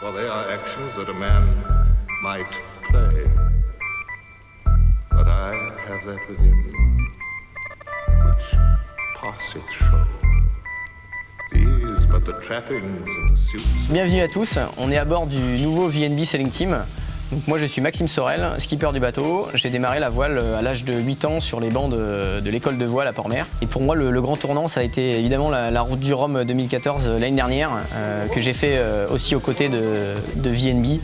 For they are actions that a man might play. But I have that within which passeth show. These but the trappings and the suits. Bienvenue à tous, on est à bord du nouveau VNB Sailing Team. Donc moi je suis Maxime Sorel, skipper du bateau. J'ai démarré la voile à l'âge de 8 ans sur les bancs de l'école de voile à Port-Mer. Et pour moi le grand tournant ça a été évidemment la route du Rhum 2014 l'année dernière que j'ai fait aussi aux côtés de VNB.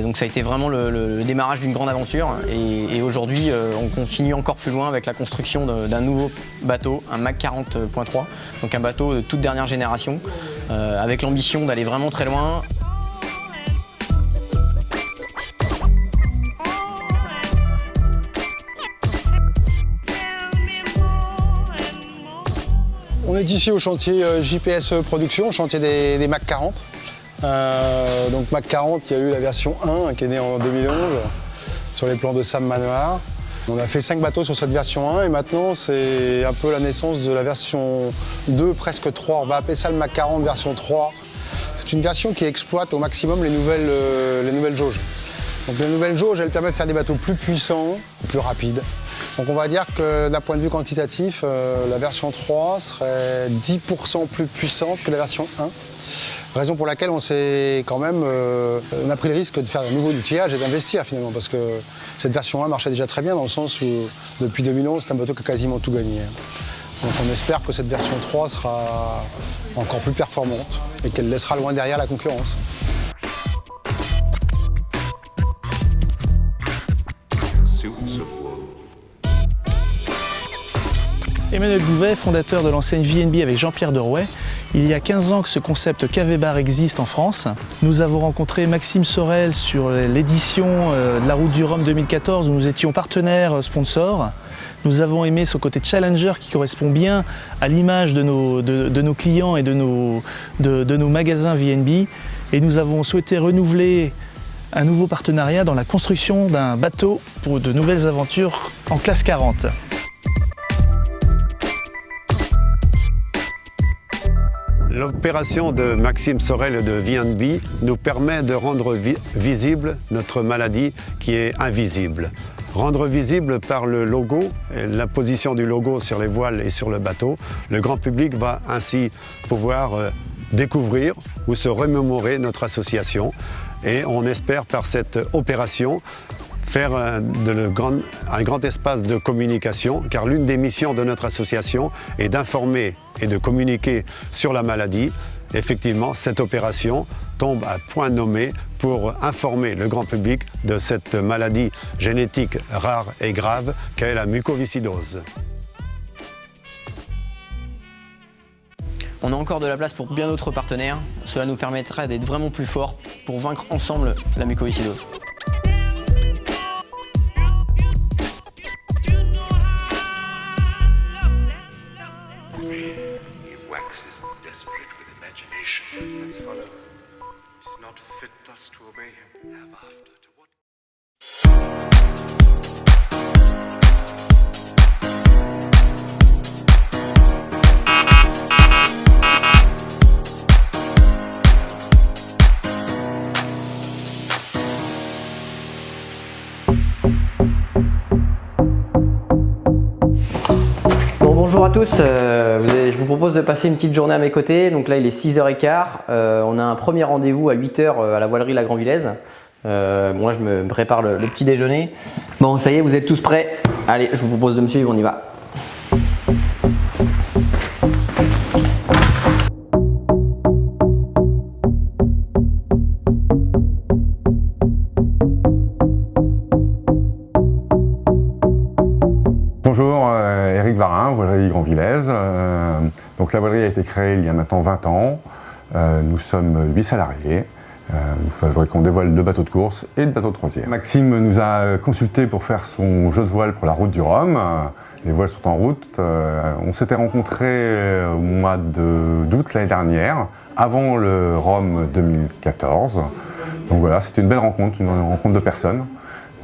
Donc ça a été vraiment le démarrage d'une grande aventure et aujourd'hui on continue encore plus loin avec la construction d'un nouveau bateau, un Mac 40.3, donc un bateau de toute dernière génération avec l'ambition d'aller vraiment très loin. On est ici au chantier JPS Production, chantier des Mac 40. Donc Mac 40 qui a eu la version 1 qui est née en 2011 sur les plans de Sam Manoir. On a fait 5 bateaux sur cette version 1 et maintenant c'est un peu la naissance de la version 2, presque 3. On va appeler ça le Mac 40 version 3. C'est une version qui exploite au maximum les nouvelles jauges. Donc les nouvelles jauges, elles permettent de faire des bateaux plus puissants, plus rapides. Donc on va dire que d'un point de vue quantitatif, la version 3 serait 10% plus puissante que la version 1. Raison pour laquelle on s'est quand même, on a pris le risque de faire un nouveau outillage et d'investir finalement, parce que cette version 1 marchait déjà très bien dans le sens où depuis 2011 c'est un bateau qui a quasiment tout gagné. Donc on espère que cette version 3 sera encore plus performante et qu'elle laissera loin derrière la concurrence. Emmanuel Bouvet, fondateur de l'enseigne VNB avec Jean-Pierre Derouet. Il y a 15 ans que ce concept café bar existe en France. Nous avons rencontré Maxime Sorel sur l'édition de la Route du Rhum 2014 où nous étions partenaires sponsors. Nous avons aimé ce côté challenger qui correspond bien à l'image de nos clients et de nos magasins VNB. Et nous avons souhaité renouveler un nouveau partenariat dans la construction d'un bateau pour de nouvelles aventures en classe 40. L'opération de Maxime Sorel de VNB nous permet de rendre visible notre maladie qui est invisible. Rendre visible par le logo, et la position du logo sur les voiles et sur le bateau, le grand public va ainsi pouvoir découvrir ou se remémorer notre association. Et on espère par cette opération faire un grand espace de communication, car l'une des missions de notre association est d'informer et de communiquer sur la maladie. Effectivement, cette opération tombe à point nommé pour informer le grand public de cette maladie génétique rare et grave qu'est la mucoviscidose. On a encore de la place pour bien d'autres partenaires. Cela nous permettra d'être vraiment plus forts pour vaincre ensemble la mucoviscidose. Let's follow. He's not fit thus to obey him. Have after to what? Bonjour à tous, je vous propose de passer une petite journée à mes côtés. Donc là il est 6h15, on a un premier rendez-vous à 8h à la voilerie La Grand-Villaise. Moi je me prépare le petit déjeuner. Bon ça y est, vous êtes tous prêts? Allez, je vous propose de me suivre, on y va. Bonjour, Éric Varin, voilerie Grand-Villaise. Donc la voilerie a été créée il y a maintenant 20 ans. Nous sommes 8 salariés. Nous fabriquons des voiles de bateaux de course et de bateaux de croisière. Maxime nous a consultés pour faire son jeu de voile pour la route du Rhum. Les voiles sont en route. On s'était rencontrés au mois d'août l'année dernière, avant le Rhum 2014. Donc voilà, c'était une belle rencontre, une rencontre de personnes.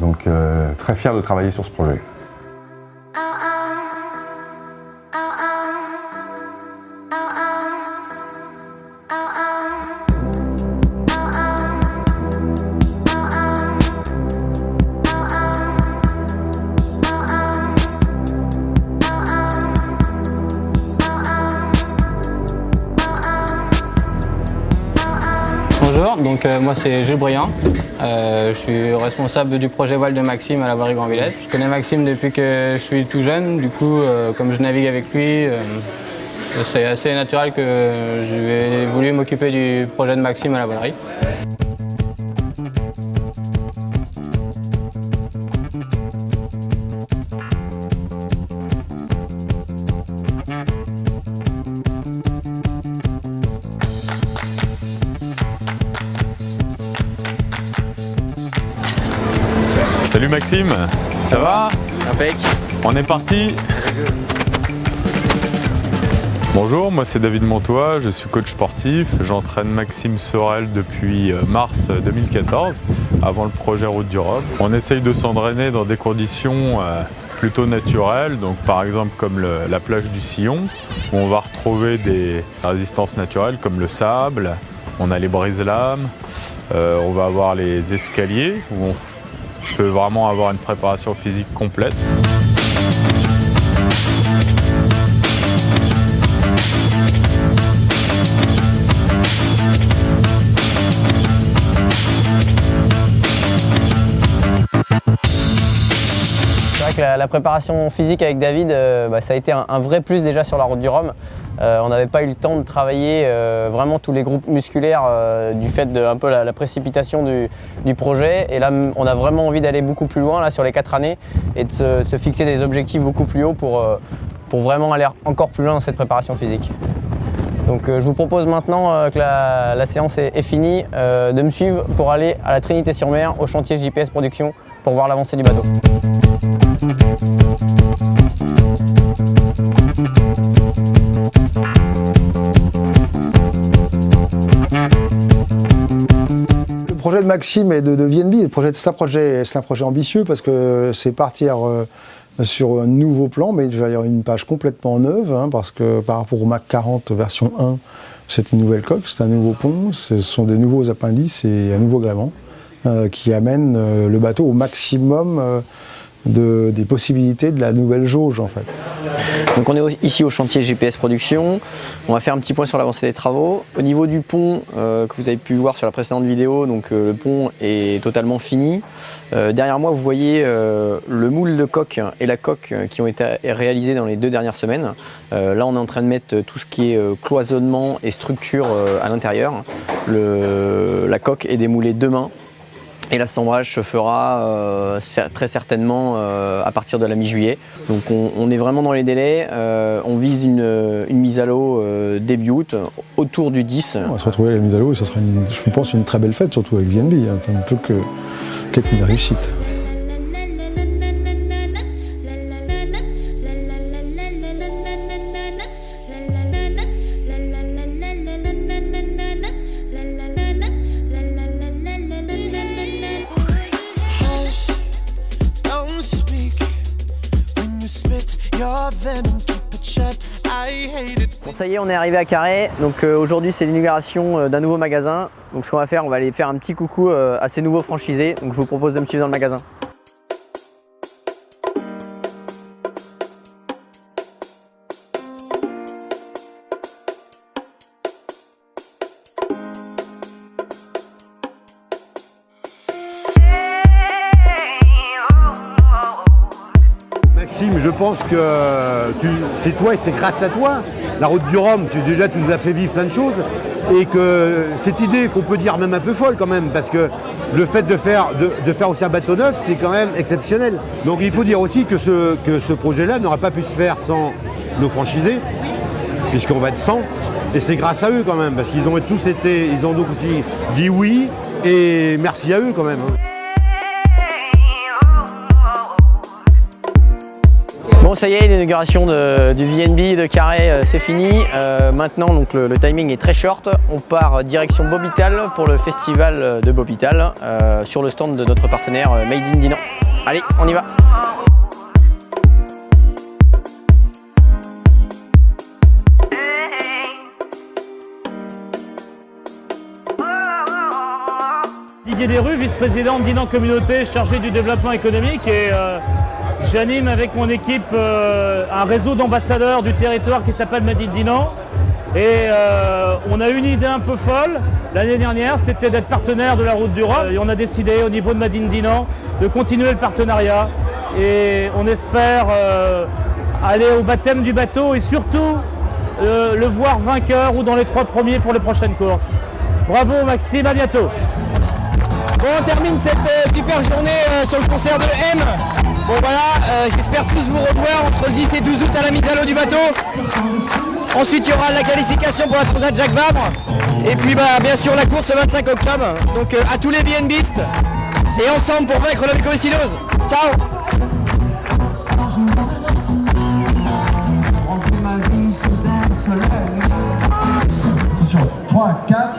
Donc très fier de travailler sur ce projet. Bonjour, donc moi c'est Jules Briand. Je suis responsable du projet voile de Maxime à la voilerie Grand Villesse. Je connais Maxime depuis que je suis tout jeune, du coup comme je navigue avec lui, c'est assez naturel que j'ai voulu m'occuper du projet de Maxime à la voilerie. Salut Maxime, ça va? Impec. On est parti. Bonjour, moi c'est David Montois, je suis coach sportif. J'entraîne Maxime Sorel depuis mars 2014, avant le projet Route du Rhum. On essaye de s'entraîner dans des conditions plutôt naturelles, donc par exemple comme la plage du Sillon, où on va retrouver des résistances naturelles comme le sable, on a les brise-lames, on va avoir les escaliers, où on peut vraiment avoir une préparation physique complète. C'est vrai que la préparation physique avec David, ça a été un vrai plus déjà sur la route du Rhum. On n'avait pas eu le temps de travailler vraiment tous les groupes musculaires du fait de un peu la précipitation du projet. Et là, on a vraiment envie d'aller beaucoup plus loin là, sur les 4 années et de se fixer des objectifs beaucoup plus hauts pour vraiment aller encore plus loin dans cette préparation physique. Donc je vous propose maintenant que la séance est finie, de me suivre pour aller à la Trinité-sur-Mer, au chantier JPS Production, pour voir l'avancée du bateau. Le projet de Maxime et de VNB, c'est un projet ambitieux parce que c'est partir sur un nouveau plan, mais il va y avoir une page complètement neuve, hein, parce que par rapport au Mac 40 version 1, c'est une nouvelle coque, c'est un nouveau pont, ce sont des nouveaux appendices et un nouveau gréement qui amène le bateau au maximum des possibilités de la nouvelle jauge en fait. Donc on est ici au chantier GPS Production, on va faire un petit point sur l'avancée des travaux. Au niveau du pont que vous avez pu voir sur la précédente vidéo, donc le pont est totalement fini. Derrière moi vous voyez le moule de coque et la coque qui ont été réalisés dans les 2 dernières semaines. Là on est en train de mettre tout ce qui est cloisonnement et structure à l'intérieur. La coque est démoulée demain. Et l'assemblage se fera très certainement à partir de la mi-juillet. Donc on est vraiment dans les délais. On vise une mise à l'eau début août, autour du 10. On va se retrouver à la mise à l'eau et ça sera, je pense, une très belle fête, surtout avec VNB. Hein. Ça ne peut qu'être une réussite. Bon ça y est, on est arrivé à Carhaix, donc aujourd'hui c'est l'inauguration d'un nouveau magasin. Donc ce qu'on va faire, on va aller faire un petit coucou à ces nouveaux franchisés, donc je vous propose de me suivre dans le magasin. Maxime, je pense que c'est toi et c'est grâce à toi. La route du Rhum, tu nous as fait vivre plein de choses. Et que cette idée qu'on peut dire même un peu folle quand même, parce que le fait de faire aussi un bateau neuf, c'est quand même exceptionnel. Donc il faut dire aussi que ce projet-là n'aurait pas pu se faire sans nos franchisés, puisqu'on va être 100. Et c'est grâce à eux quand même, parce qu'ils ont tous été, ils ont donc aussi dit oui, et merci à eux quand même. Bon ça y est, l'inauguration du VNB de Carhaix c'est fini. Maintenant donc le timing est très short. On part direction Bobital pour le festival de Bobital sur le stand de notre partenaire Made in Dinan. Allez, on y va. Didier Desrues, vice-président de Dinan Communauté, chargé du développement économique, et j'anime avec mon équipe un réseau d'ambassadeurs du territoire qui s'appelle Made in Dinan. Et on a une idée un peu folle, L'année dernière, c'était d'être partenaire de la Route du Rhum. Et on a décidé au niveau de Made in Dinan de continuer le partenariat. Et on espère aller au baptême du bateau et surtout le voir vainqueur ou dans les 3 premiers pour les prochaines courses. Bravo Maxime, à bientôt. Bon, on termine cette super journée sur le concert de M. Bon voilà, j'espère tous vous revoir entre le 10 et 12 août à la mise à l'eau du bateau. Ensuite, il y aura la qualification pour la Transat Jacques Vabre. Et puis bien sûr la course le 25 octobre. Donc à tous les VNBistes. Et ensemble pour vaincre la mucoviscidose. Ciao. 3, 4.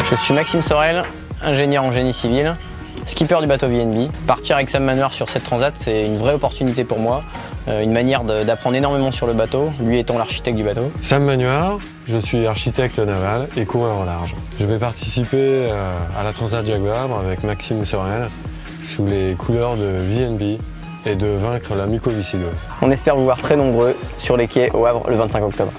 Je suis Maxime Sorel, ingénieur en génie civil, skipper du bateau VNB. Partir avec Sam Manoir sur cette transat, c'est une vraie opportunité pour moi. une manière d'apprendre énormément sur le bateau, lui étant l'architecte du bateau. Sam Manuard, je suis architecte naval et coureur au large. Je vais participer à la Transat Jacques Vabre avec Maxime Sorel sous les couleurs de VNB et de vaincre la mycoviscidose. On espère vous voir très nombreux sur les quais au Havre le 25 octobre.